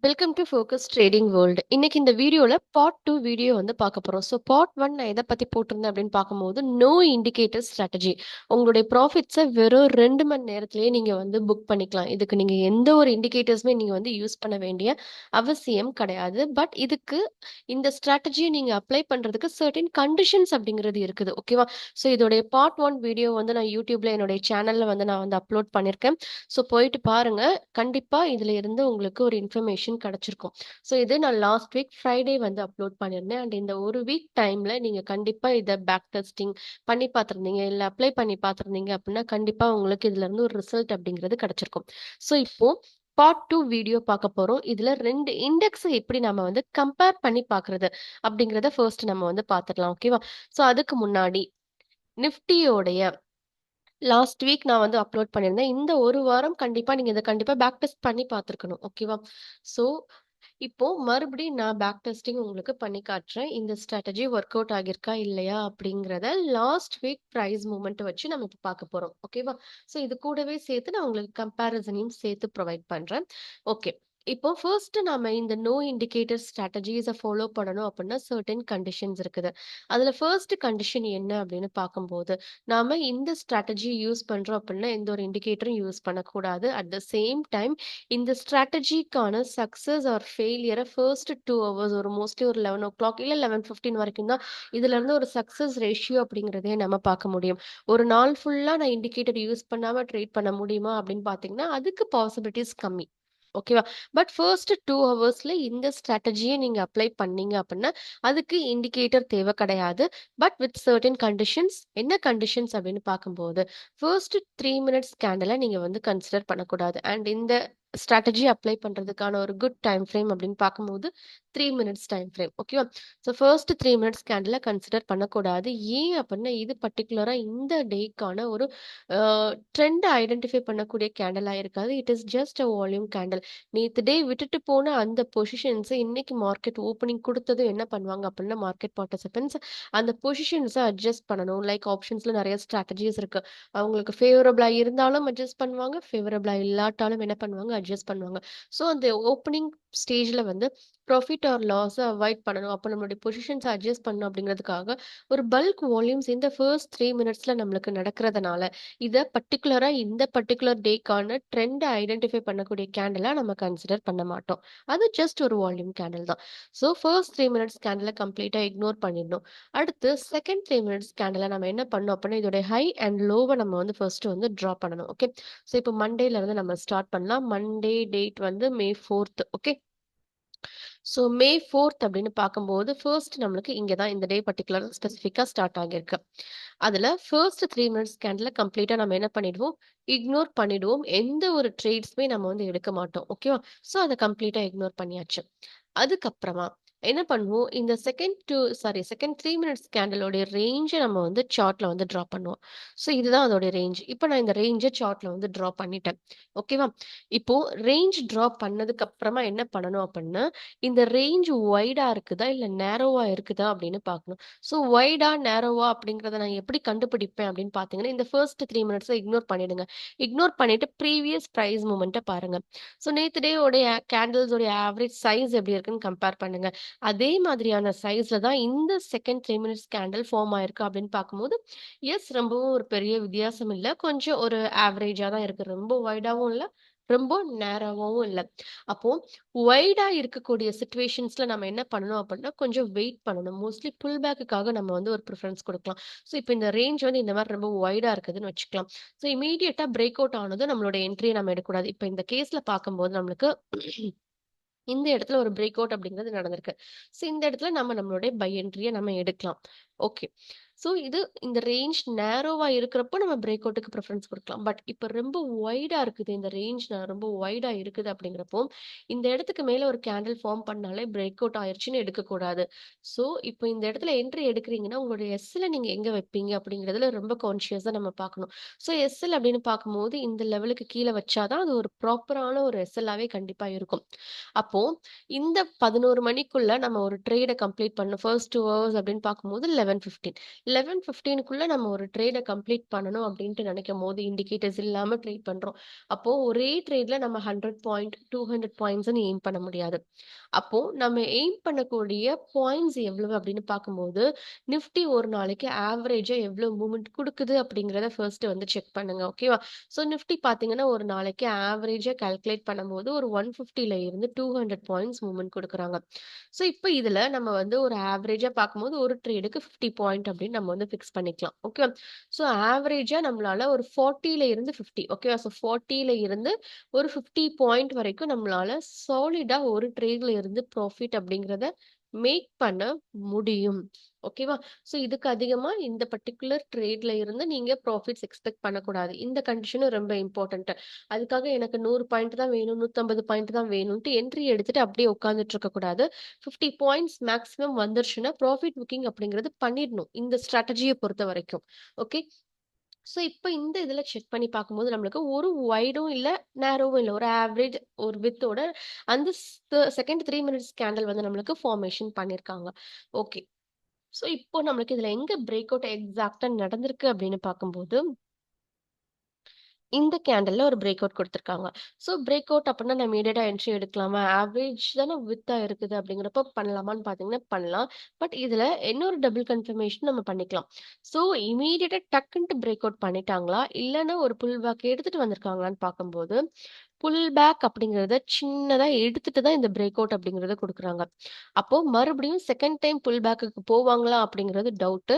Welcome to focus trading world. இன்னைக்கு இந்த வீடியோல பார்ட் 2 வீடியோ வந்து பார்க்க போறோம். ஸோ பார்ட் 1 நான் எதை பத்தி போட்டிருந்தேன் அப்படின்னு பார்க்கும்போது, நோ இண்டிகேட்டர் ஸ்ட்ராட்டஜி. உங்களுடைய ப்ராஃபிட்ஸை வெறும் 2 மணி நேரத்திலேயே நீங்க வந்து புக் பண்ணிக்கலாம். இதுக்கு நீங்க எந்த ஒரு இண்டிகேட்டர்ஸுமே நீங்க வந்து யூஸ் பண்ண வேண்டிய அவசியம் கிடையாது. பட் இதுக்கு இந்த ஸ்ட்ராட்டஜியை நீங்க அப்ளை பண்றதுக்கு சர்டன் கண்டிஷன்ஸ் அப்படிங்கிறது இருக்குது. ஓகேவா? ஸோ இதோடைய பார்ட் 1 வீடியோ வந்து நான் யூடியூப்ல என்னுடைய சேனல்ல வந்து நான் வந்து அப்லோட் பண்ணியிருக்கேன். ஸோ போயிட்டு பாருங்க. கண்டிப்பா இதுல இருந்து உங்களுக்கு ஒரு இன்ஃபர்மேஷன் கிடைச்சிருக்கும். ஸோ இது நான் லாஸ்ட் வீக் ஃப்ரைடே வந்து அப்லோட் பண்ணியிருந்தேன். அண்ட் இந்த ஒரு வீக் டைம்ல நீங்க கண்டிப்பா இதை பேக் டெஸ்டிங் பண்ணி பார்த்துருந்தீங்க, இல்லை அப்ளை பண்ணி பார்த்துருந்தீங்க அப்படின்னா கண்டிப்பா உங்களுக்கு இதுல இருந்து ஒரு ரிசல்ட் அப்படிங்கிறது கிடைச்சிருக்கும். ஸோ இப்போ பார்ட் 2 வீடியோ பார்க்க போறோம். இதுல 2 இண்டெக்ஸை எப்படி நம்ம வந்து கம்பேர் பண்ணி பார்க்கறது அப்படிங்கிறத ஃபர்ஸ்ட் நம்ம வந்து பார்த்துடலாம். ஓகேவா? ஸோ அதுக்கு முன்னாடி நிஃப்டியோடைய லாஸ்ட் வீக் நான் வந்து அப்லோட் பண்ணியிருந்தேன். இந்த ஒரு வாரம் கண்டிப்பா நீங்க இத கண்டிப்பா பேக் டெஸ்ட் பண்ணி பார்த்துருக்கணும். ஓகேவா? ஸோ, இப்போ மறுபடியும் நான் பேக் டெஸ்டிங் உங்களுக்கு பண்ணி காட்டுறேன். இந்த ஸ்ட்ராட்டஜி ஒர்க் அவுட் ஆகியிருக்கா? இல்லையா? அப்படிங்கிறத லாஸ்ட் வீக் பிரைஸ் மூவ்மெண்ட் வச்சு நம்ம இப்ப பார்க்க போறோம். ஓகேவா? ஸோ இது கூடவே சேர்த்து நான் உங்களுக்கு கம்பேரிசனையும் சேர்த்து ப்ரொவைட் பண்றேன். ஓகே. இப்போ ஃபர்ஸ்ட் நாம இந்த நோ இண்டிகேட்டர் ஸ்ட்ராட்டஜிஸ ஃபாலோ பண்ணணும் அப்படின்னா சர்டன் கண்டிஷன்ஸ் இருக்குது. அதுல ஃபர்ஸ்ட் கண்டிஷன் என்ன அப்படின்னு பார்க்கும்போது, நாம இந்த ஸ்ட்ராட்டஜி யூஸ் பண்றோம் அப்படின்னா எந்த ஒரு இண்டிகேட்டரும் யூஸ் பண்ணக்கூடாது. அட் த சேம் டைம் இந்த ஸ்ட்ராட்டஜிக்கான சக்சஸ் ஆர் ஃபெயிலியரை ஃபர்ஸ்ட் 2 ஹவர்ஸ் ஒரு மோஸ்ட்லி ஒரு 11:00 இல்ல 11:15 வரைக்கும் தான் இதுல இருந்து ஒரு சக்சஸ் ரேஷியோ அப்படிங்கிறதே நம்ம பார்க்க முடியும். ஒரு நாள் ஃபுல்லா நான் இண்டிகேட்டர் யூஸ் பண்ணாம ட்ரேட் பண்ண முடியுமா அப்படின்னு பார்த்தீங்கன்னா அதுக்கு பாசிபிலிட்டிஸ் கம்மி. ஓகேவா? பட் ஃபர்ஸ்ட் 2 ஹவர்ஸ்ல இந்த ஸ்ட்ராட்டஜியை நீங்க அப்ளை பண்ணீங்க அப்படின்னா அதுக்கு இண்டிகேட்டர் தேவை கிடையாது. But with certain conditions. என்ன கண்டிஷன்ஸ் அப்படின்னு பார்க்கும்போது, ஃபர்ஸ்ட் 3 மினிட்ஸ் கேண்டலை நீங்க வந்து கன்சிடர் பண்ணக்கூடாது. அண்ட் இந்த ஸ்ட்ராட்டஜி அப்ளை பண்றதுக்கான ஒரு குட் டைம் ஃப்ரேம் அப்படின்னு பார்க்கும்போது 3 மினிட்ஸ் டைம் ஃப்ரேம். ஓகேவா? ஸோ ஃபர்ஸ்ட் 3 மினிட்ஸ் கேண்டலை கன்சிடர் பண்ணக்கூடாது. ஏன் அப்படின்னா இது பர்டிகுலரா இந்த டேக்கான ஒரு ட்ரெண்ட் ஐடென்டிஃபை பண்ணக்கூடிய கேண்டலா இருக்காது. It is just a volume candle. நேத்து டே விட்டுட்டு போன அந்த பொசிஷன்ஸ் இன்னைக்கு மார்க்கெட் ஓப்பனிங் கொடுத்ததும் என்ன பண்ணுவாங்க அப்படின்னா மார்க்கெட் பார்ட்டிசிபென்ட்ஸ் அந்த பொசிஷன்ஸை அட்ஜஸ்ட் பண்ணணும். லைக் ஆப்ஷன்ஸ்ல நிறைய ஸ்ட்ராட்டஜிஸ் இருக்கு. அவங்களுக்கு ஃபேவரபிளா இருந்தாலும் அட்ஜஸ்ட் பண்ணுவாங்க, ஃபேவரபிளா இல்லாட்டாலும் என்ன பண்ணுவாங்க, அட்ஜஸ்ட் பண்ணுவாங்க. ஸோ அந்த ஓப்பனிங் ஸ்டேஜ்ல வந்து ப்ராஃபிட் ஆர் லாஸ் அவாய்ட் பண்ணணும். அப்போ நம்மளுடைய பொசிஷன்ஸ் அட்ஜஸ்ட் பண்ணணும் அப்படிங்கிறதுக்காக ஒரு பல்க் வால்யூம்ஸ் இந்த ஃபர்ஸ்ட் 3 மினிட்ஸ்ல நம்மளுக்கு நடக்கிறதுனால இத பர்ட்டிகுலரா இந்த பர்ட்டிகுலர் டேக்கான ட்ரெண்ட் ஐடென்டிஃபை பண்ணக்கூடிய கேண்டலா நம்ம கன்சிடர் பண்ண மாட்டோம். அது ஜஸ்ட் ஒரு வால்யூம் கேண்டில் தான். ஸோ ஃபர்ஸ்ட் 3 மினிட்ஸ் கேண்டில கம்ப்ளீட்டா இக்னோர் பண்ணிடணும். அடுத்து செகண்ட் 3 மினிட்ஸ் கேண்டில நம்ம என்ன பண்ணோம் அப்படின்னா இதோட ஹை அண்ட் லோவை நம்ம வந்து ஃபர்ஸ்ட் வந்து ட்ரா பண்ணணும். ஓகே. ஸோ இப்போ மண்டேல இருந்து நம்ம ஸ்டார்ட் பண்ணலாம். மண்டே டேட் வந்து மே 4th. ஓகே. ஸோ மே 4th அப்படின்னு பார்க்கும்போது ஃபர்ஸ்ட் நம்மளுக்கு இங்கே தான் இந்த டே பர்டிகுலர் ஸ்பெசிஃபிக்காக ஸ்டார்ட் ஆகியிருக்கு. அதில் ஃபர்ஸ்ட் 3 மினிட்ஸ் கேண்டில் கம்ப்ளீட்டாக நம்ம என்ன பண்ணிடுவோம், இக்னோர் பண்ணிடுவோம். எந்த ஒரு ட்ரேட்ஸுமே நம்ம வந்து எடுக்க மாட்டோம். ஓகேவா? ஸோ அதை கம்ப்ளீட்டாக இக்னோர் பண்ணியாச்சு. அதுக்கப்புறமா என்ன பண்ணுவோம், இந்த செகண்ட் 3 மினிட்ஸ் கேண்டலோடைய ரேஞ்சை நம்ம வந்து சார்ட்ல வந்து ட்ரா பண்ணுவோம். ஸோ இதுதான் அதோடைய ரேஞ்ச். இப்போ நான் இந்த ரேஞ்சை சார்ட்ல வந்து ட்ரா பண்ணிட்டேன். ஓகேவா? இப்போ ரேஞ்ச் ட்ரா பண்ணதுக்கு அப்புறமா என்ன பண்ணணும் அப்படின்னா இந்த ரேஞ்ச் வைடா இருக்குதா இல்ல நேரோவா இருக்குதா அப்படின்னு பார்க்கணும். ஸோ வைடா நேரோவா அப்படிங்கிறத நான் எப்படி கண்டுபிடிப்பேன் அப்படின்னு பார்த்தீங்கன்னா இந்த ஃபர்ஸ்ட் 3 மினிட்ஸை இக்னோர் பண்ணிடுங்க. இக்னோர் பண்ணிட்டு ப்ரீவியஸ் ப்ரைஸ் மூமெண்ட்டை பாருங்க. ஸோ நேத்து டே உடைய கேண்டில்ஸ் உடைய ஆவரேஜ் சைஸ் எப்படி இருக்குன்னு கம்பேர் பண்ணுங்க. அதே மாதிரியான சைஸ்ல தான் இந்த செகண்ட் 3 மினிட்ஸ் கேண்டில் ஃபார்ம் ஆயிருக்கு அப்படின்னு பார்க்கும்போது எஸ் ரொம்பவும் ஒரு பெரிய வித்தியாசம் இல்லை. கொஞ்சம் ஒரு ஆவரேஜா தான் இருக்கு. ரொம்ப வைடாவும் இல்லை, ரொம்ப நேராவும் இல்லை. அப்போ வைடா இருக்கக்கூடிய சிச்சுவேஷன்ஸ்ல நம்ம என்ன பண்ணணும் அப்படின்னா கொஞ்சம் வெயிட் பண்ணணும். மோஸ்ட்லி புல் பேக்குக்காக நம்ம வந்து ஒரு ப்ரிஃபரன்ஸ் கொடுக்கலாம். ஸோ இப்போ இந்த ரேஞ்ச் வந்து இந்த மாதிரி ரொம்ப வைடா இருக்குதுன்னு வச்சுக்கலாம். ஸோ இமீடியட்டா பிரேக் அவுட் ஆனதும் நம்மளோட என்ட்ரியை நம்ம எடுக்கக்கூடாது. இப்போ இந்த கேஸ்ல பார்க்கும்போது நம்மளுக்கு இந்த இடத்துல ஒரு பிரேக் அவுட் அப்படிங்கிறது நடந்திருக்கு. ஸோ இந்த இடத்துல நம்ம நம்மளுடைய பை என்ட்ரியை நம்ம எடுக்கலாம். ஓகே. ஸோ இது இந்த ரேஞ்ச் நேரோவா இருக்கிறப்போ நம்ம பிரேக் அவுட்டுக்கு ப்ரிஃபரன்ஸ் கொடுக்கலாம். பட் இப்போ ரொம்ப வைடா இருக்குது, இந்த ரேஞ்ச் ரொம்ப வைடா இருக்குது அப்படிங்கிறப்போ இந்த இடத்துக்கு மேல ஒரு கேண்டில் ஃபார்ம் பண்ணாலே பிரேக் அவுட் ஆயிருச்சுன்னு எடுக்கக்கூடாது. ஸோ இப்போ இந்த இடத்துல என்ட்ரி எடுக்கிறீங்கன்னா உங்களுடைய எஸ்ல நீங்க எங்க வைப்பீங்க அப்படிங்கிறதுல ரொம்ப கான்ஷியஸா நம்ம பார்க்கணும். ஸோ எஸ்எல் அப்படின்னு பார்க்கும்போது இந்த லெவலுக்கு கீழே வச்சாதான் அது ஒரு ப்ராப்பரான ஒரு எஸ்எல்லாவே கண்டிப்பா இருக்கும். அப்போ இந்த 11 மணிக்குள்ள நம்ம ஒரு ட்ரேட கம்ப்ளீட் பண்ணணும். ஃபர்ஸ்ட் 2 ஹவர்ஸ் அப்படின்னு பார்க்கும்போது 11:15 11:15க்குள்ள நம்ம ஒரு ட்ரேட கம்ப்ளீட் பண்ணணும் அப்படின்ட்டு நினைக்கும்போது, இண்டிகேட்டர்ஸ் இல்லாம ட்ரேட் பண்றோம். அப்போ ஒரே ட்ரேட்ல நம்ம 100 பாயிண்ட், 200 பாயிண்ட்ஸ்ன்னு எய்ம் பண்ண முடியாது. அப்போ நம்ம எய்ம் பண்ணக்கூடிய பாயிண்ட்ஸ் எவ்வளவு அப்படின்னு பார்க்கும்போது, நிஃப்டி ஒரு நாளைக்கு ஆவரேஜா எவ்வளவு மூவ்மெண்ட் குடுக்குது அப்படிங்கிறத ஃபர்ஸ்ட் வந்து செக் பண்ணுங்க. ஓகேவா? ஸோ நிஃப்டி பார்த்தீங்கன்னா, ஒரு நாளைக்கு ஆவரேஜா கால்குலேட் பண்ணும்போது ஒரு 150ல இருந்து 200 பாயிண்ட்ஸ் மூவ்மெண்ட் குடுக்குறாங்க. ஸோ இப்ப இதுல நம்ம வந்து ஒரு ஆவரேஜா பார்க்கும்போது ஒரு ட்ரேடுக்கு 50 பாயிண்ட் அப்படின்னு நம்ம வந்து ஃபிக்ஸ் பண்ணிக்கலாம். ஓகேவா? ஸோ ஆவரேஜா நம்மளால ஒரு 40ல இருந்து 50 ஓகேவா? ஸோ 40ல இருந்து ஒரு 50 பாயிண்ட் வரைக்கும் நம்மளால சாலிடா ஒரு ட்ரேட்ல இருந்து ப்ராஃபிட் அப்படிங்கிறத மேக் பண்ண முடியும். ஓகேவா? ஸோ இதுக்கு அதிகமா இந்த பர்ட்டிகுலர் ட்ரேட்ல இருந்து நீங்க ப்ராஃபிட்ஸ் எக்ஸ்பெக்ட் பண்ணக்கூடாது. இந்த கண்டிஷனும் ரொம்ப இம்பார்ட்டன்ட். அதுக்காக எனக்கு 100 பாயிண்ட் தான் வேணும், 150 பாயிண்ட் தான் வேணும்ன்ட்டு என்ட்ரி எடுத்துட்டு அப்படியே உட்கார்ந்துட்டு இருக்கக்கூடாது. 50 பாயிண்ட்ஸ் மேக்ஸிமம் வந்துருச்சுன்னா, ப்ராஃபிட் புக்கிங் அப்படிங்கிறது பண்ணிடணும். இந்த ஸ்ட்ராட்டஜிய பொறுத்தவரைக்கும். ஓகே. ஸோ இப்ப இந்த இதுல செக் பண்ணி பார்க்கும்போது நம்மளுக்கு ஒரு வைடும் இல்ல, நேரோவும் இல்ல. ஒரு ஆவரேஜ் ஒரு வித்தோட அந்த செகண்ட் 3 மினிட்ஸ் கேண்டில் வந்து நம்மளுக்கு ஃபார்மேஷன் பண்ணியிருக்காங்க. ஓகே. ஸோ இப்போ நம்மளுக்கு இதுல எங்க பிரேக் அவுட் எக்ஸாக்ட்டா நடந்திருக்கு அப்படின்னு பார்க்கும்போது, இந்த கேண்டில்ல ஒரு பிரேக் அவுட் குடுத்துருக்காங்க. ஸோ பிரேக் அவுட் அப்புட்னா நம்ம இமிடியேட்டா என்ட்ரி எடுக்கலாமா? ஆவரேஜ் தானே வித்தா இருக்குது அப்படிங்கிறப்ப பண்ணலாமான்னு பார்த்தீங்கன்னா பண்ணலாம். பட் இதுல இன்னொரு டபுள் கன்ஃபர்மேஷன் நம்ம பண்ணிக்கலாம். ஸோ இமிடியேட்டா டக்குன்ட்டு பிரேக் அவுட் பண்ணிட்டாங்களா? இல்லன்னா ஒரு புல் பேக் எடுத்துட்டு வந்திருக்காங்களான்னு பார்க்கும்போது, புல் பேக் அப்படிங்கிறத சின்னதா எடுத்துட்டு தான் இந்த பிரேக் அவுட் அப்படிங்கிறத குடுக்குறாங்க. அப்போ மறுபடியும் செகண்ட் டைம் புல் பேக்குக்கு போவாங்களா அப்படிங்கிறது டவுட்டு.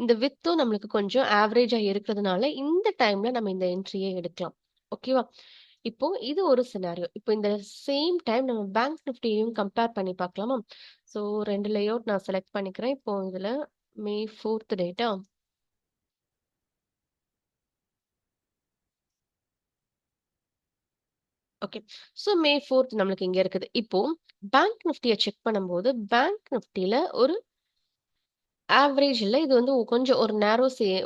இந்த வித்தும் நம்மளுக்கு கொஞ்சம் ஆவரேஜா இருக்கிறதுனால, இந்த டைம்ல நம்ம இந்த என்ட்ரிய எடுக்கலாம். ஓகேவா? இப்போ இது ஒரு சினாரியோ. இப்போ இந்த சேம் டைம் நம்ம பேங்க் நிஃப்டியையும் கம்பேர் பண்ணி பார்க்கலாமா? ஸோ 2 லேஅவுட் நான் செலக்ட் பண்ணிக்கிறேன். இப்போ இதுல மே 4த் டேட்டா. ஓகே. ஸோ மே 4த் நம்மளுக்கு இங்க இருக்குது. இப்போ பேங்க் நிஃப்டிய செக் பண்ணும்போது, பேங்க் நிஃப்டில ஒரு ஆவரேஜ் இல்ல. இது வந்து கொஞ்சம்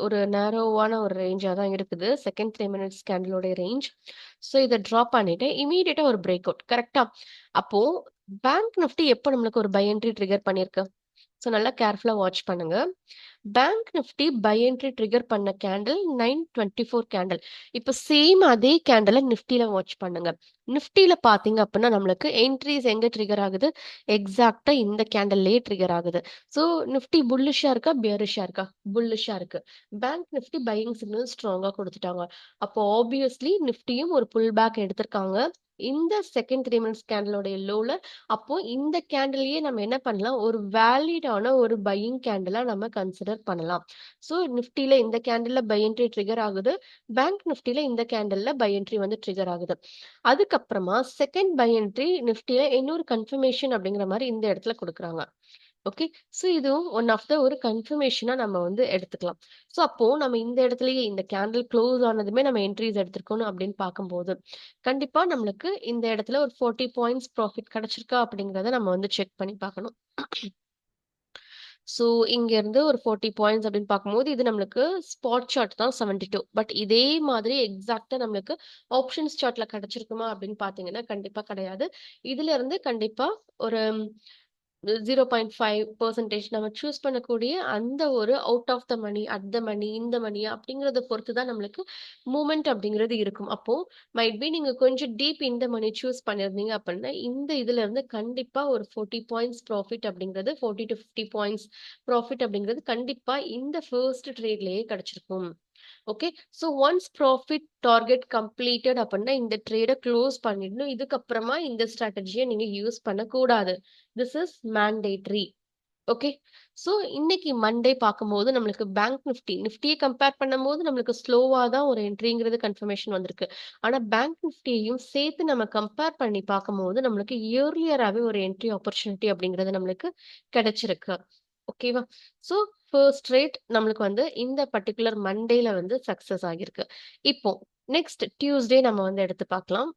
ஒரு நேரோவான ஒரு ரேஞ்சா தான் இருக்குது. செகண்ட் 3 மினிட்ஸ் கேண்டிலோட ரேஞ்ச். ஸோ இத டிராப் பண்ணிட்டு இம்மீடியேட்டா ஒரு பிரேக் அவுட். கரெக்ட்டா? அப்போ பேங்க் நிஃப்டி எப்ப நம்மளுக்கு ஒரு பை என்ட்ரி ட்ரிகர் பண்ணியிருக்கு? ஸோ நல்லா கேர்ஃபுல்லா வாட்ச் பண்ணுங்க. Bank Nifty by entry trigger பண்ண கேண்டில் 9:24 கேண்டில். இப்ப சேம் அதே கேண்டில நிஃப்டில வாட்ச் பண்ணுங்க. நிஃப்டில பார்த்தீங்க அப்டின்னா, நம்மளுக்கு என்ட்ரீஸ் எங்க ட்ரிகர் ஆகுது? எக்ஸாக்ட்டா இந்த கேண்டில்லயே ட்ரிகர் ஆகுது. ஸோ நிஃப்டி புல்லிஷா இருக்கா? பியரிஷா இருக்கா? புல்லிஷா இருக்கு. பேங்க் நிஃப்டி பையிங் சிக்னல் ஸ்ட்ராங்கா குடுத்துட்டாங்க. அப்போ ஆப்வியஸ்லி நிஃப்டியும் ஒரு புல் பேக் எடுத்திருக்காங்க. இந்த செகண்ட் 3 மினிட்ஸ் கேண்டிலோட லோல அப்போ இந்த கேண்டில்லயே நம்ம என்ன பண்ணலாம்? ஒரு வேலிடான ஒரு பையிங் கேண்டிலா நம்ம கன்சிடர் பண்ணலாம். ஸோ நிஃப்டில இந்த கேண்டில்ல பை என்ட்ரி ட்ரிகர் ஆகுது. பேங்க் நிஃப்டில இந்த கேண்டில்ல பை என்ட்ரி வந்து ட்ரிகர் ஆகுது. அதுக்கப்புறமா செகண்ட் பை என்ட்ரி நிஃப்டில இன்னொரு கன்ஃபர்மேஷன் அப்படிங்கிற மாரி இந்த இடத்துல குடுக்குறாங்க. ஓகே. ஸோ இதுவும் ஒன் ஆஃப் த ஒரு கன்ஃபர்மேஷனா நம்ம வந்து எடுத்துக்கலாம். ஸோ அப்போ நம்ம இந்த இடத்துலயே இந்த கேண்டில் க்ளோஸ் ஆனதுமே நம்ம என்ட்ரீஸ் எடுத்திருக்கணும் அப்படின்னு பார்க்கும்போது, கண்டிப்பா நம்மளுக்கு இந்த இடத்துல ஒரு 40 பாயிண்ட்ஸ் ப்ராஃபிட் கிடைச்சிருக்கா அப்படிங்கிறத நம்ம வந்து செக் பண்ணி பார்க்கணும். ஸோ இங்க இருந்து ஒரு 40 பாயிண்ட்ஸ் அப்படின்னு பார்க்கும்போது, இது நம்மளுக்கு ஸ்பாட் சார்ட் தான் 72. பட் இதே மாதிரி எக்ஸாக்ட்டா நம்மளுக்கு ஆப்ஷன்ஸ் சார்ட்ல கிடைச்சிருக்குமா அப்படின்னு பார்த்தீங்கன்னா, கண்டிப்பா கிடையாது. இதுல இருந்து கண்டிப்பா ஒரு 0.5% நம்ம சூஸ் பண்ணக்கூடிய அந்த ஒரு out of the money, at the money, இந்த மனி அப்படிங்கிறத பொறுத்து தான் நம்மளுக்கு மூவ்மெண்ட் அப்படிங்கிறது இருக்கும். அப்போ மைட் பி நீங்க கொஞ்சம் டீப் இந்த மனி சூஸ் பண்ணியிருந்தீங்க அப்படின்னா, இந்த இதுல இருந்து கண்டிப்பா ஒரு 40 பாயிண்ட்ஸ் ப்ராஃபிட் அப்படிங்கிறது 40-50 பாயிண்ட்ஸ் ப்ராஃபிட் அப்படிங்கிறது கண்டிப்பா இந்த ஃபர்ஸ்ட் ட்ரேட்லயே கிடைச்சிருக்கும். Okay. So once profit target completed அப்படின்னா இந்த ட்ரேட க்ளோஸ் பண்ணிடணும். இதுக்கப்புறமா இந்த ஸ்ட்ராட்டஜிய நீங்க யூஸ் பண்ணக்கூடாது. This is mandatory. Okay. So இன்னைக்கு மண்டே பார்க்கும்போது நம்மளுக்கு பேங்க் நிஃப்டிய கம்பேர் பண்ணும்போது நம்மளுக்கு ஸ்லோவா தான் ஒரு என்ட்ரிங்கிறது கன்ஃபர்மேஷன் வந்திருக்கு. ஆனா பேங்க் நிஃப்டியையும் சேர்த்து நம்ம கம்பேர் பண்ணி பார்க்கும்போது நம்மளுக்கு இயர்லியராவே ஒரு என்ட்ரி ஆப்பர்ச்சுனிட்டி அப்படிங்கிறது நம்மளுக்கு கிடைச்சிருக்கு. ஓகேவா? ஸோ ஃபர்ஸ்ட் ரேட் நம்மளுக்கு வந்து இந்த பர்ட்டிகுலர் மண்டேல வந்து சக்சஸ் ஆகியிருக்கு. இப்போ நெக்ஸ்ட் டியூஸ்டே நம்ம வந்து எடுத்து பார்க்கலாம்.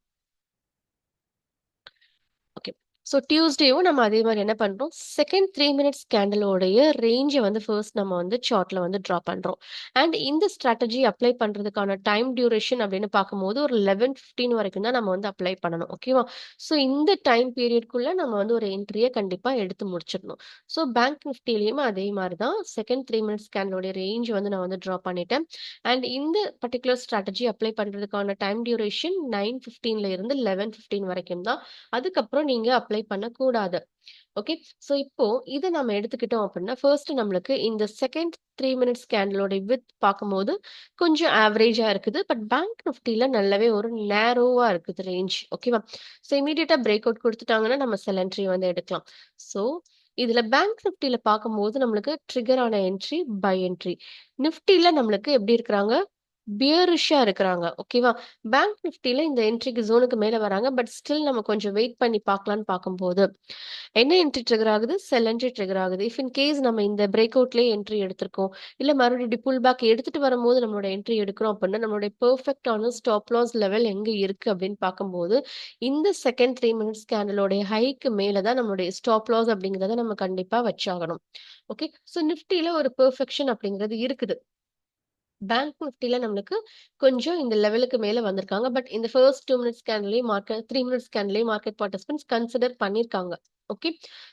ஓகே. ஸோ டியூஸ்டேவும் நம்ம அதே மாதிரி என்ன பண்றோம், செகண்ட் 3 மினிட்ஸ் கேண்டலோடைய ரேஞ்சை வந்து ஃபர்ஸ்ட் நம்ம வந்து சார்ட்ல வந்து ட்ரா பண்றோம். அண்ட் இந்த ஸ்ட்ராட்டஜி அப்ளை பண்றதுக்கான டைம் டியூரேஷன் அப்படின்னு பார்க்கும்போது ஒரு 11:15 வரைக்கும் தான் நம்ம வந்து அப்ளை பண்ணணும். ஓகேவா? ஸோ இந்த டைம் பீரியட்குள்ள நம்ம வந்து ஒரு என்ட்ரியை கண்டிப்பா எடுத்து முடிச்சிடணும். ஸோ பேங்க் நிஃப்டிலையும் அதே மாதிரி தான் செகண்ட் 3 மினிட்ஸ் கேண்டலோடைய ரேஞ்ச் வந்து நான் வந்து ட்ரா பண்ணிட்டேன். அண்ட் இந்த பர்டிகுலர் ஸ்ட்ராட்டஜி அப்ளை பண்றதுக்கான டைம் டியூரேஷன் 9:15ல இருந்து 11:15 வரைக்கும் தான். அதுக்கப்புறம் நீங்க அப்ளை பண்ணக்கூடாது. ஓகே. ஸோ இப்போ இத நம்ம எடுத்துக்கிட்டோம் அப்படின்னா, ஃபர்ஸ்ட் நம்மளுக்கு இந்த செகண்ட் 3 மினிட்ஸ் கேண்டலோட விட்த் பார்க்கும்போது கொஞ்சம் ஆவரேஜா இருக்குது. பட் பேங்க் நிஃப்டில நல்லாவே ஒரு நேரோவா இருக்குது ரேஞ்ச். ஓகேவா? ஸோ இம்மீடியட்டா பிரேக் அவுட் குடுத்துட்டாங்கன்னா, நம்ம செல் என்ட்ரி வந்து எடுக்கலாம். ஸோ இதுல பேங்க் நிஃப்டில பார்க்கும்போது நம்மளுக்கு ட்ரிகர் ஆன என்ட்ரி, பை என்ட்ரி. நிஃப்டில நம்மளுக்கு எப்படி இருக்கிறாங்க? பியரிஷ்ஷா இருக்கிறாங்க. ஓகேவா? பேங்க் நிஃப்டில இந்த என்ட்ரிக்கு ஜோனுக்கு மேல வராங்க. பட் ஸ்டில் நம்ம கொஞ்சம் வெயிட் பண்ணி பார்க்கலான்னு பார்க்கும்போது, என்ன என்ட்ரி ட்ரிகர் ஆகுது? செல் என்ட்ரி ட்ரிகர் ஆகுது. இஃப் இன் கேஸ் நம்ம இந்த பிரேக் அவுட்லயே என்ட்ரி எடுத்திருக்கோம். இல்ல மறுபடியும் இப்படி புல் பேக் எடுத்துட்டு வரும்போது நம்மளோட என்ட்ரி எடுக்கிறோம் அப்படின்னா, நம்மளுடைய பெர்ஃபெக்ட்டான ஸ்டாப் லாஸ் லெவல் எங்க இருக்கு அப்படின்னு பார்க்கும்போது, இந்த செகண்ட் 3 மினிட்ஸ் கேண்டலோடைய ஹைக்கு மேல தான் நம்மளுடைய ஸ்டாப் லாஸ் அப்படிங்கிறத நம்ம கண்டிப்பா வச்சாகணும். ஓகே. ஸோ நிஃப்டில ஒரு பெர்ஃபெக்ஷன் அப்படிங்கிறது இருக்குது. பேங்க் நிஃப்டில நம்மளுக்கு கொஞ்சம் இந்த லெவலுக்கு மேல வந்திருக்காங்க. பட் இந்த ஃபர்ஸ்ட் 2 மினிட்ஸ் கேன்லயும் மார்க்கெட் 3 மினிட்ஸ் கேன்லயும் மார்க்கெட் பார்ட்டிசிபென்ட்ஸ் கன்சிடர் பண்ணியிருக்காங்க. ஓகே.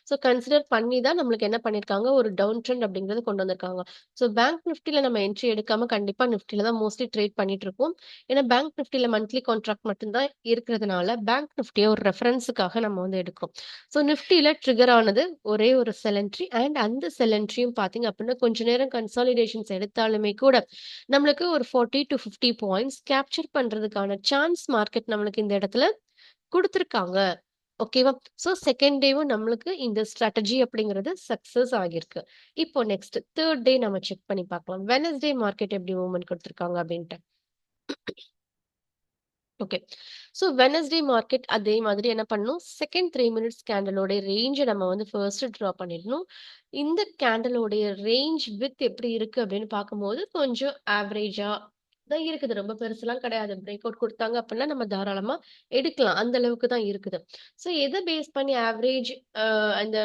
ஸோ கன்சிடர் பண்ணி தான் நம்மளுக்கு என்ன பண்ணியிருக்காங்க, ஒரு டவுன் ட்ரெண்ட் அப்படிங்கிறது கொண்டு வந்திருக்காங்க. ஸோ பேங்க் நிஃப்டில நம்ம என்ட்ரி எடுக்காம கண்டிப்பா நிஃப்டில தான் மோஸ்ட்லி ட்ரேட் பண்ணிட்டு இருக்கோம். ஏன்னா பேங்க் நிஃப்டில மந்த்லி கான்ட்ராக்ட் மட்டும் தான் இருக்கிறதுனால, பேங்க் நிஃப்டிய ஒரு ரெஃபரன்ஸுக்காக நம்ம வந்து எடுக்கிறோம். ஸோ நிஃப்டில ட்ரிகர் ஆனது ஒரே ஒரு செல் என்ட்ரி அண்ட் அந்த செல் என்ட்ரியும் பார்த்தீங்க அப்படின்னா, கொஞ்ச நேரம் கன்சாலிடேஷன்ஸ் எடுத்தாலுமே கூட நம்மளுக்கு ஒரு 40 to 50 பாயிண்ட்ஸ் கேப்சர் பண்றதுக்கான சான்ஸ் மார்க்கெட் நம்மளுக்கு இந்த இடத்துல குடுத்துருக்காங்க. ஓகேவா? ஸோ செகண்ட் டேவும் நம்மளுக்கு இந்த ஸ்ட்ராட்டஜி அப்படிங்கிறது சக்சஸ் ஆகியிருக்கு. இப்போ நெக்ஸ்ட் 3 டே நம்ம செக் பண்ணி பார்க்கலாம். வெட்னஸ்டே மார்க்கெட் எப்படி மூவ்மெண்ட் குடுத்துருக்காங்க அப்படின்ட்டு. ஓகே. ஸோ வெட்னஸ்டே மார்க்கெட் அதே மாதிரி என்ன பண்ணணும், செகண்ட் 3 மினிட்ஸ் கேண்டலோட ரேஞ்ச நம்ம வந்து ஃபர்ஸ்ட் ட்ரா பண்ணிடணும். இந்த கேண்டலோடைய ரேஞ்ச் விட்த் எப்படி இருக்கு அப்படின்னு பார்க்கும்போது, கொஞ்சம் ஆவரேஜா தான் இருக்குது. ரொம்ப பெருசுலாம் கிடையாது. பிரேக் அவுட் குடுத்தாங்க அப்படின்னா, நம்ம தாராளமா எடுக்கலாம். அந்த அளவுக்கு தான் இருக்குது. ஸோ எத பேஸ் பண்ணி ஆவரேஜ் அந்த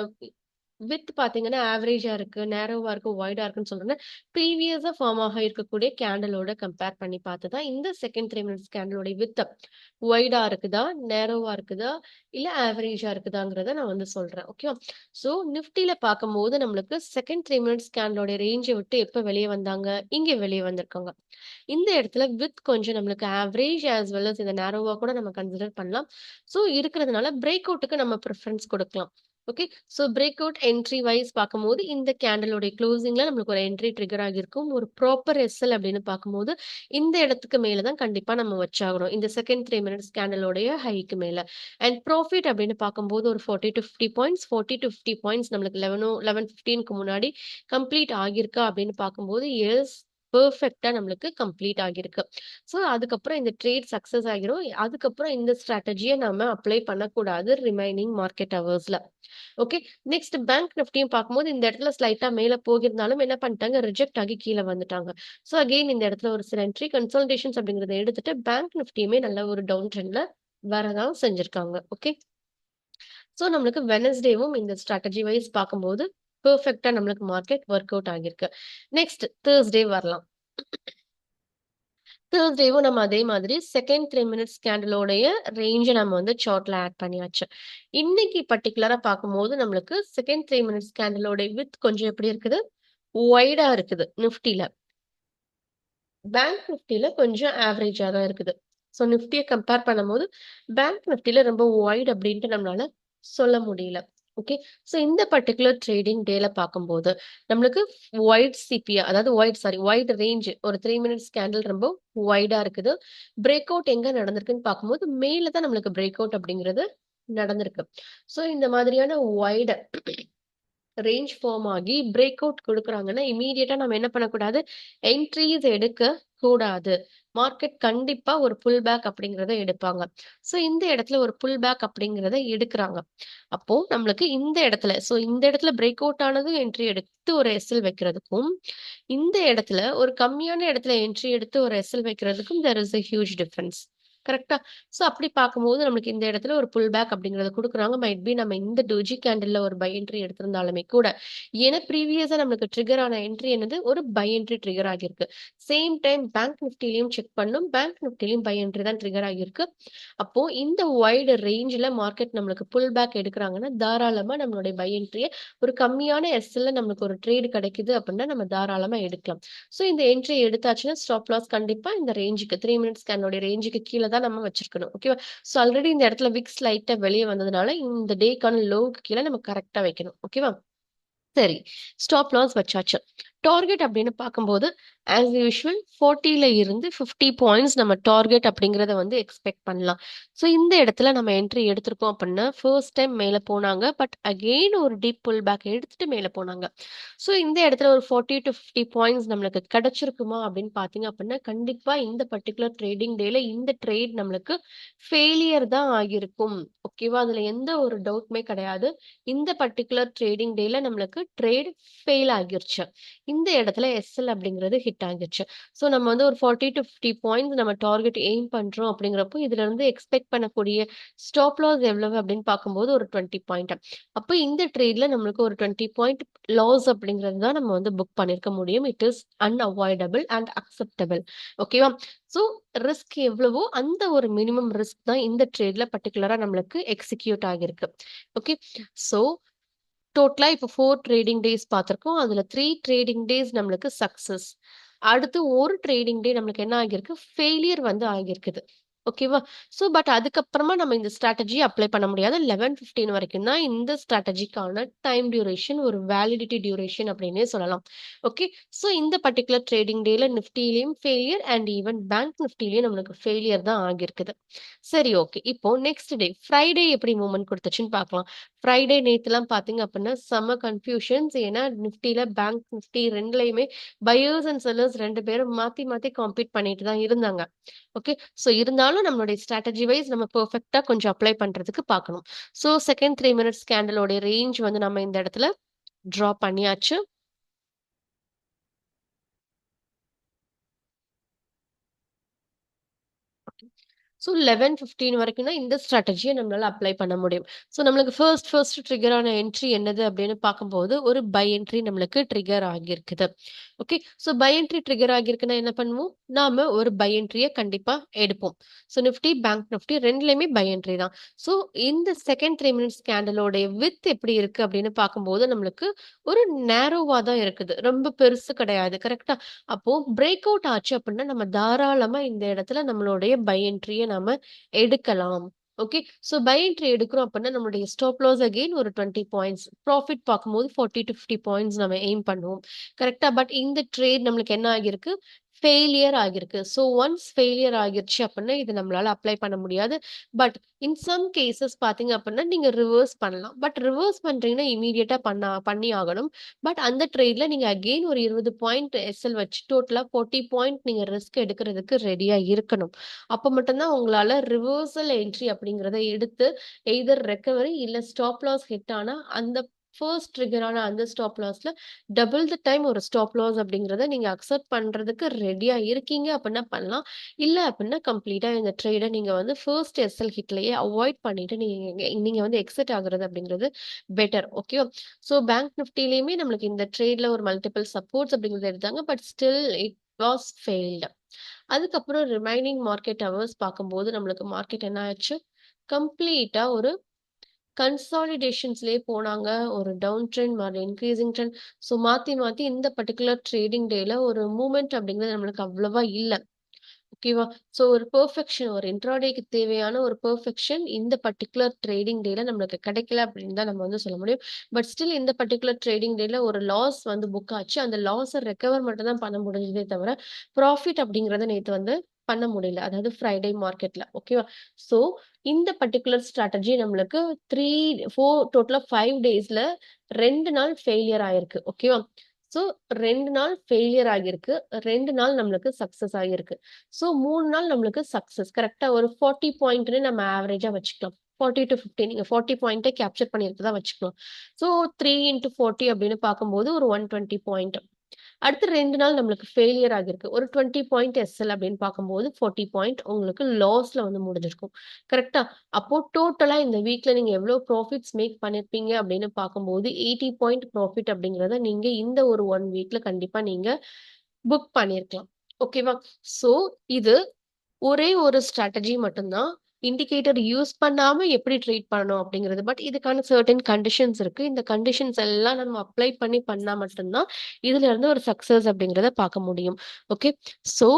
விட்த் பார்த்தீங்கன்னா, ஆவரேஜா இருக்கு, நேரோவா இருக்கு, வைடா இருக்குன்னு சொல்றேன்னா, ப்ரீவியஸா ஃபார்ம் இருக்கக்கூடிய கேண்டலோட கம்பேர் பண்ணி பார்த்து தான் இந்த செகண்ட் 3 மினிட்ஸ் கேண்டலோட விட்த் வைடா இருக்குதா, நேரோவா இருக்குதா, இல்ல ஆவரேஜா இருக்குதாங்கிறத நான் வந்து சொல்றேன். ஓகேவா? ஸோ நிஃப்டில பார்க்கும்போது நம்மளுக்கு செகண்ட் 3 மினிட்ஸ் கேண்டலோட ரேஞ்ச விட்டு எப்ப வெளிய வந்தாங்க? இங்க வெளிய வந்திருக்காங்க. இந்த இடத்துல விட்த் கொஞ்சம் நம்மளுக்கு ஆவரேஜ் ஆஸ் வெல் அஸ் இந்த நேரோவா கூட நம்ம கன்சிடர் பண்ணலாம். ஸோ இருக்கிறதுனால பிரேக் அவுட்க்கு நம்ம பிரிஃபரன்ஸ் கொடுக்கலாம். Okay. So break out entry wise பார்க்கும்போது இந்த கேண்டலோட க்ளோசிங்ல நம்மளுக்கு ஒரு என்ட்ரி ட்ரிகர் ஆகியிருக்கும். ஒரு ப்ராப்பர் எஸ்எல் அப்படின்னு பார்க்கும்போது இந்த இடத்துக்கு மேல தான் கண்டிப்பா நம்ம வச்சாகணும். இந்த செகண்ட் 3 மினிட்ஸ் கேண்டலோடைய ஹைக்கு மேல. அண்ட் ப்ராஃபிட் அப்படின்னு பார்க்கும்போது ஒரு 40 to 50 பாயிண்ட்ஸ் 40 to 50 பாயிண்ட்ஸ் நம்மளுக்கு 11:15க்கு முன்னாடி கம்ப்ளீட் ஆகியிருக்கா அப்படின்னு பார்க்கும்போது எஸ் பெர்ஃபெக்ட்டா நம்மளுக்கு கம்ப்ளீட் ஆகியிருக்கு. ஸோ அதுக்கப்புறம் இந்த ட்ரேட் சக்சஸ் ஆகிரும். அதுக்கப்புறம் இந்த ஸ்ட்ராட்டஜிய நம்ம அப்ளை பண்ணக்கூடாது ரிமைனிங் மார்க்கெட் ஹவர்ஸ்ல. ஓகே. நெக்ஸ்ட் பேங்க் நிஃப்டியும் பார்க்கும்போது இந்த இடத்துல ஸ்லைட்டா மேல போகியிருந்தாலும் என்ன பண்ணிட்டாங்க, ரிஜெக்ட் ஆகி கீழ வந்துட்டாங்க. ஸோ அகைன் இந்த இடத்துல ஒரு சில என்ட்ரி கன்சாலிடேஷன்ஸ் அப்படிங்கிறத எடுத்துட்டு பேங்க் நிஃப்டியுமே நல்ல ஒரு டவுன் ட்ரெண்ட்ல வரதான் செஞ்சிருக்காங்க. ஓகே. ஸோ நம்மளுக்கு வெட்னஸ்டேவும் இந்த ஸ்ட்ராட்டஜி வைஸ் பார்க்கும்போது பெர்ஃபெக்ட்டா நம்மளுக்கு மார்க்கெட் வொர்க் அவுட் ஆகியிருக்கு. நெக்ஸ்ட் தேர்ஸ்டே வரலாம். தேர்ஸ்டேவும் நம்ம அதே மாதிரி செகண்ட் 3 மினிட்ஸ் கேண்டலோடைய ரேஞ்ச நம்ம வந்து சார்ட்ல ஆட் பண்ணியாச்சு. இன்னைக்கு பர்ட்டிகுலரா பார்க்கும்போது நம்மளுக்கு செகண்ட் 3 மினிட்ஸ் கேண்டலோட விட்த் கொஞ்சம் எப்படி இருக்குது? வைடா இருக்குது நிஃப்டில. பேங்க் நிஃப்டில கொஞ்சம் ஆவரேஜா தான் இருக்குது. ஸோ நிஃப்டிய கம்பேர் பண்ணும்போது, பேங்க் நிஃப்டில ரொம்ப வைட் அப்படின்ட்டு நம்மளால சொல்ல முடியல. ஓகே. ஸோ இந்த பர்ட்டிகுலர் ட்ரேடிங் டேல பார்க்கும்போது, நம்மளுக்கு வைட் சிபியா அதாவது வைட் ரேஞ்ச் ஒரு 3 மினிட்ஸ் கேண்டில் ரொம்ப வைடா இருக்குது. பிரேக் அவுட் எங்க நடந்திருக்குன்னு பார்க்கும்போது, மேல தான் நம்மளுக்கு பிரேக் அவுட் அப்படிங்கிறது நடந்திருக்கு. ஸோ இந்த மாதிரியான வைட் ரேஞ்ச் ஃபார்ம் ஆகி பிரேக் அவுட் குடுக்குறாங்கன்னா, இம்மீடியட்டா நம்ம என்ன பண்ணக்கூடாது? என்ட்ரீஸ் எடுக்க கூடாது. மார்க்கெட் கண்டிப்பா ஒரு புல் பேக் அப்படிங்கிறத எடுப்பாங்க. ஸோ இந்த இடத்துல ஒரு புல் பேக் அப்படிங்கிறத எடுக்குறாங்க. அப்போ நம்மளுக்கு இந்த இடத்துல பிரேக் அவுட் ஆனதும் என்ட்ரி எடுத்து ஒரு எஸ்எல் வைக்கிறதுக்கும், இந்த இடத்துல ஒரு கம்மியான இடத்துல என்ட்ரி எடுத்து ஒரு எஸ்எல் வைக்கிறதுக்கும் there is a huge difference. கரெக்ட்டா? ஸோ அப்படி பார்க்கும்போது நம்மளுக்கு இந்த இடத்துல ஒரு புல் பேக் அப்படிங்கிறத குடுக்குறாங்க. மைட் பி நம்ம இந்த டோஜி கேண்டில்ல ஒரு பை என்ட்ரி எடுத்திருந்தாலுமே கூட, ஏன்னா ப்ரீவியஸா நம்மளுக்கு ட்ரிகர் ஆன என்ட்ரி என்னது? ஒரு பை என்ட்ரி ட்ரிகர் ஆகியிருக்கு. சேம் டைம் பேங்க் நிஃப்டிலயும் செக் பண்ணோம். பேங்க் நிஃப்டிலயும் பை என்ட்ரி தான் ட்ரிகர் ஆகியிருக்கு. அப்போ இந்த வைட் ரேஞ்சுல மார்க்கெட் நம்மளுக்கு புல் பேக் எடுக்குறாங்கன்னா, தாராளமா நம்மளுடைய பை என்ட்ரிய ஒரு கம்மியான எஸ்எல்ல நம்மளுக்கு ஒரு ட்ரேட் கிடைக்குது அப்படின்னா, நம்ம தாராளமா எடுக்கலாம். ஸோ இந்த என்ட்ரி எடுத்தாச்சுன்னா, ஸ்டாப் லாஸ் கண்டிப்பா இந்த ரேஞ்சுக்கு 3 மினிட்ஸ் கேண்டலோட ரேஞ்சுக்கு கீழ தான் நம்ம வச்சிருக்கணும். ஓகேவா? ஸோ ஆல்ரெடி இந்த இடத்துல விக்ஸ் லைட்டா வெளிய வந்ததுனால, இந்த டேக்கான லோவுக்கு கீழ நம்ம கரெக்ட்டா வைக்கணும். ஓகேவா? சரி. ஸ்டாப் லாஸ் வச்சாச்சு. டார்கெட் அப்படின்னு பார்க்கும்போது, ஆஸ் யூசுவல் 40ல இருந்து 50 பாயிண்ட்ஸ் நம்ம டார்கெட் அப்படிங்கிறத வந்து எக்ஸ்பெக்ட் பண்ணலாம். ஸோ இந்த இடத்துல நம்ம என்ட்ரி எடுத்திருக்கோம் அப்படின்னா, ஃபர்ஸ்ட் டைம் மேல போனாங்க. பட் அகெயின் ஒரு டீப் புல் பேக் எடுத்துட்டு மேல போனாங்க. ஸோ இந்த இடத்துல ஒரு 40-50 பாயிண்ட்ஸ் நம்மளுக்கு கிடைச்சிருக்குமா அப்படின்னு பார்த்தீங்க அப்படின்னா, கண்டிப்பா இந்த பர்ட்டிகுலர் ட்ரேடிங் டேல இந்த ட்ரேட் நம்மளுக்கு ஃபெயிலியர் தான் ஆகியிருக்கும். ஓகேவா? அதுல எந்த ஒரு டவுட்டுமே கிடையாது. இந்த பர்ட்டிகுலர் ட்ரேடிங் டேல நம்மளுக்கு ட்ரேட் ஃபெயில் ஆகிருச்சு. இந்த இடத்துல எஸ்எல் அப்படிங்கிறது ஹிட் ஆகிருச்சு. ஸோ நம்ம வந்து ஒரு 40-50 பாயிண்ட்ஸ் நம்ம டார்கெட் எய்ம் பண்றோம் அப்படிங்கிறப்போ, இதுல இருந்து எக்ஸ்பெக்ட் பண்ணக்கூடிய ஸ்டாப் லாஸ் எவ்வளவு அப்படின்னு பார்க்கும்போது ஒரு 20 பாயிண்ட். அப்ப இந்த ட்ரேட்ல நம்மளுக்கு ஒரு 20 பாயிண்ட் லாஸ் அப்படிங்கிறது தான் நம்ம வந்து புக் பண்ணியிருக்க முடியும். It is unavoidable and acceptable. ஓகேவா? ஸோ ரிஸ்க் எவ்வளவோ அந்த ஒரு மினிமம் ரிஸ்க் தான் இந்த ட்ரேட்ல பர்ட்டிகுலரா நம்மளுக்கு எக்ஸிக்யூட் ஆகியிருக்கு. ஓகே. ஸோ டோட்டலா இப்போ 4 ட்ரேடிங் டேஸ் பார்த்திருக்கோம். அதுல 3 ட்ரேடிங் டேஸ் நம்மளுக்கு சக்சஸ். அடுத்து ஒரு ட்ரேடிங் டே நம்மளுக்கு என்ன ஆகியிருக்கு? ஃபெயிலியர் வந்து ஆகியிருக்குது. ஓகேவா? ஸோ பட் அதுக்கப்புறமா நம்ம இந்த ஸ்ட்ராட்டஜிய அப்ளை பண்ண முடியாது. 11:15 வரைக்கும் தான் இந்த ஸ்ட்ராட்டஜிக்கான டைம் டியூரேஷன், ஒரு வேலிடிட்டி டியூரேஷன் அப்படின்னே சொல்லலாம். ஓகே. ஸோ இந்த பர்ட்டிகுலர் ட்ரேடிங் டேல நிஃப்டிலயும் ஃபெயிலியர் அண்ட் ஈவன் பேங்க் நிஃப்டிலயும் நம்மளுக்கு ஃபெயிலியர் தான் ஆகியிருக்குது. சரி, ஓகே. இப்போ நெக்ஸ்ட் டே ஃப்ரைடே எப்படி மூவ்மெண்ட் குடுத்துச்சுன்னு பார்க்கலாம். ஃப்ரைடே நேத்துலாம் பார்த்தீங்க அப்படின்னா, செம்ம கன்ஃப்யூஷன்ஸ். ஏன்னா நிஃப்டில பேங்க் நிஃப்டி 2லயுமே பையர்ஸ் அண்ட் செல்லர்ஸ் 2 பேரும் மாத்தி மாத்தி காம்பீட் பண்ணிட்டு தான் இருந்தாங்க. ஓகே. ஸோ இருந்தாலும் நம்மளுடைய ஸ்ட்ராட்டஜி வைஸ் நம்ம பெர்ஃபெக்ட்டா கொஞ்சம் அப்ளை பண்றதுக்கு பார்க்கணும். ஸோ செகண்ட் 3 மினிட்ஸ் கேண்டலோட ரேஞ்ச் வந்து நம்ம இந்த இடத்துல ட்ரா பண்ணியாச்சு. ஸோ 11:15 வரைக்கும் தான் இந்த ஸ்ட்ராட்டஜிய நம்மளால அப்ளை பண்ண முடியும். ஸோ நம்மளுக்கு ஃபர்ஸ்ட் ட்ரிகர் ஆன என்ட்ரி என்னது அப்படின்னு பார்க்கும்போது, ஒரு பை என்ட்ரி நம்மளுக்கு ட்ரிகர் ஆகியிருக்குது. Okay. So buy entry trigger ஆகியிருக்குன்னா என்ன பண்ணுவோம்? நாம ஒரு பை என்ட்ரிய கண்டிப்பா எடுப்போம். ஸோ நிஃப்டி, பேங்க் நிஃப்டி 2லயுமே பை என்ட்ரி தான். ஸோ இந்த செகண்ட் 3 மினிட்ஸ் கேண்டலோடைய விட்த் எப்படி இருக்கு அப்படின்னு பார்க்கும்போது, நம்மளுக்கு ஒரு நேரோவா தான் இருக்குது. ரொம்ப பெருசு கிடையாது. கரெக்ட்டா? அப்போ பிரேக் அவுட் ஆச்சு அப்படின்னா, நம்ம தாராளமா இந்த இடத்துல நம்மளுடைய பை என்ட்ரிய நாம எடுக்கலாம். ஓகே. ஸோ பை என்ட்ரி எடுக்கிறோம் அப்படின்னா, நம்மளுடைய ஸ்டாப் லாஸ் அகெயின் ஒரு 20 பாயிண்ட்ஸ். ப்ராஃபிட் பார்க்கும்போது 40-50 பாயிண்ட்ஸ் நம்ம எய்ம் பண்ணுவோம். கரெக்ட்டா? பட் இந்த ட்ரேட் நம்மளுக்கு என்ன ஆகியிருக்கு? ஃபெயிலியர் ஆகியிருக்கு. ஸோ ஒன்ஸ் ஃபெயிலியர் ஆகிருச்சு அப்படின்னா, இது நம்மளால அப்ளை பண்ண முடியாது. பட் இன் சம் கேஸஸ் பார்த்தீங்க அப்படின்னா, நீங்க ரிவர்ஸ் பண்ணலாம். பட் ரிவர்ஸ் பண்றீங்கன்னா, இம்மீடியட்டா பண்ணி ஆகணும். பட் அந்த ட்ரேட்ல நீங்க அகெயின் ஒரு 20 பாயிண்ட் எஸ்எல் வச்சு டோட்டலா 40 பாயிண்ட் நீங்க ரிஸ்க் எடுக்கிறதுக்கு ரெடியா இருக்கணும். அப்ப மட்டும் தான் உங்களால ரிவர்சல் என்ட்ரி அப்படிங்கிறத எடுத்து எய்தர் ரெக்கவரி இல்ல ஸ்டாப் லாஸ் ஹிட் ஆனா அந்த ஃபர்ஸ்ட் ட்ரிகரான அந்த ஸ்டாப் லாஸ்ல டபுள் த டைம் ஒரு ஸ்டாப் லாஸ் அப்படிங்கிறத நீங்க அக்செப்ட் பண்றதுக்கு ரெடியா இருக்கீங்க அப்படின்னா பண்ணலாம். இல்ல அப்படின்னா கம்ப்ளீட்டா இந்த ட்ரேட நீங்க வந்து ஃபர்ஸ்ட் எஸ்எல் ஹிட்லயே அவாய்ட் பண்ணிட்டு நீங்க நீங்க வந்து எக்ஸிட் ஆகுறது அப்படிங்கிறது பெட்டர். ஓகேவா? ஸோ பேங்க் நிஃப்டிலயுமே நம்மளுக்கு இந்த ட்ரேட்ல ஒரு மல்டிபிள் சப்போர்ட்ஸ் அப்படிங்கிறத எடுத்தாங்க. But still it was failed. அதுக்கப்புறம் ரிமைனிங் மார்க்கெட் ஹவர்ஸ் பார்க்கும்போது நம்மளுக்கு மார்க்கெட் என்ன ஆச்சு? கம்ப்ளீட்டா ஒரு கன்சாலிடேஷன்ஸ்லயே போனாங்க. ஒரு டவுன் ட்ரெண்ட் மாரி இன்கிரீசிங் ட்ரெண்ட். ஸோ மாத்தி மாத்தி இந்த பர்ட்டிகுலர் ட்ரேடிங் டேல ஒரு மூவ்மெண்ட் அப்படிங்கிறது நம்மளுக்கு அவ்வளவா இல்ல. ஓகேவா? ஸோ ஒரு பெர்ஃபெக்ஷன் ஒரு இன்ட்ராடேக்கு தேவையான ஒரு பெர்ஃபெக்ஷன் இந்த பர்ட்டிகுலர் ட்ரேடிங் டேல நம்மளுக்கு கிடைக்கல அப்படின்னு தான் நம்ம வந்து சொல்ல முடியும். பட் ஸ்டில் இந்த பர்ட்டிகுலர் ட்ரேடிங் டேல ஒரு லாஸ் வந்து புக் ஆச்சு. அந்த லாஸ ரெக்கவர் மட்டும் தான் பண்ண முடிஞ்சதே தவிர, ப்ராஃபிட் அப்படிங்கிறத நேத்து வந்து பண்ண முடியல. அதாவது ஃப்ரைடே மார்க்கெட்ல. ஓகேவா? ஸோ இந்த பர்ட்டிகுலர் ஸ்ட்ராட்டஜி நம்மளுக்கு 3, 4 டோட்டலா 5 டேஸ்ல 2 நாள் ஃபெயிலியர் ஆயிருக்கு. ஓகேவா? ஸோ 2 நாள் ஃபெயிலியர் ஆகியிருக்கு. 2 நாள் நம்மளுக்கு சக்சஸ் ஆகியிருக்கு. ஸோ 3 நாள் நம்மளுக்கு சக்சஸ். கரெக்ட்டா ஒரு 40 பாயிண்ட்ன்னு நம்ம ஆவரேஜா வச்சுக்கலாம். 40-50 நீங்க 40 பாயிண்ட்ட கேப்சர் பண்ணியிருக்கதா வச்சுக்கலாம். ஸோ 3 இன்டு 40 அப்படின்னு பார்க்கும்போது ஒரு 120 பாயிண்ட். அடுத்த 2 நாள் நம்மளுக்கு ஃபெயிலியர் ஆகிருக்கு. ஒரு 20 பாயிண்ட் எஸ்எல் அப்படின்னு பார்க்கும்போது 40 பாயிண்ட் உங்களுக்கு லாஸ்ல வந்து முடிஞ்சிருக்கும். கரெக்ட்டா? அப்போ டோட்டலா இந்த வீக்ல நீங்க எவ்வளோ ப்ராஃபிட்ஸ் மேக் பண்ணியிருப்பீங்க அப்படின்னு பார்க்கும்போது 80 பாயிண்ட் ப்ராஃபிட் அப்படிங்கிறத நீங்க இந்த ஒரு 1 வீக்ல கண்டிப்பா நீங்க புக் பண்ணியிருக்கலாம். ஓகேவா? ஸோ இது ஒரே ஒரு ஸ்ட்ராட்டஜி மட்டும் தான். இண்டிகேட்டர் யூஸ் பண்ணாம எப்படி ட்ரேட் பண்ணணும் அப்படிங்கிறது. பட் இதுக்கான சர்டைன் கண்டிஷன்ஸ் இருக்கு. இந்த கண்டிஷன்ஸ் எல்லாம் நம்ம அப்ளை பண்ணா மட்டும் தான், இதுல இருந்து ஒரு சக்சஸ் அப்படிங்கிறத பார்க்க முடியும். ஓகே. ஸோ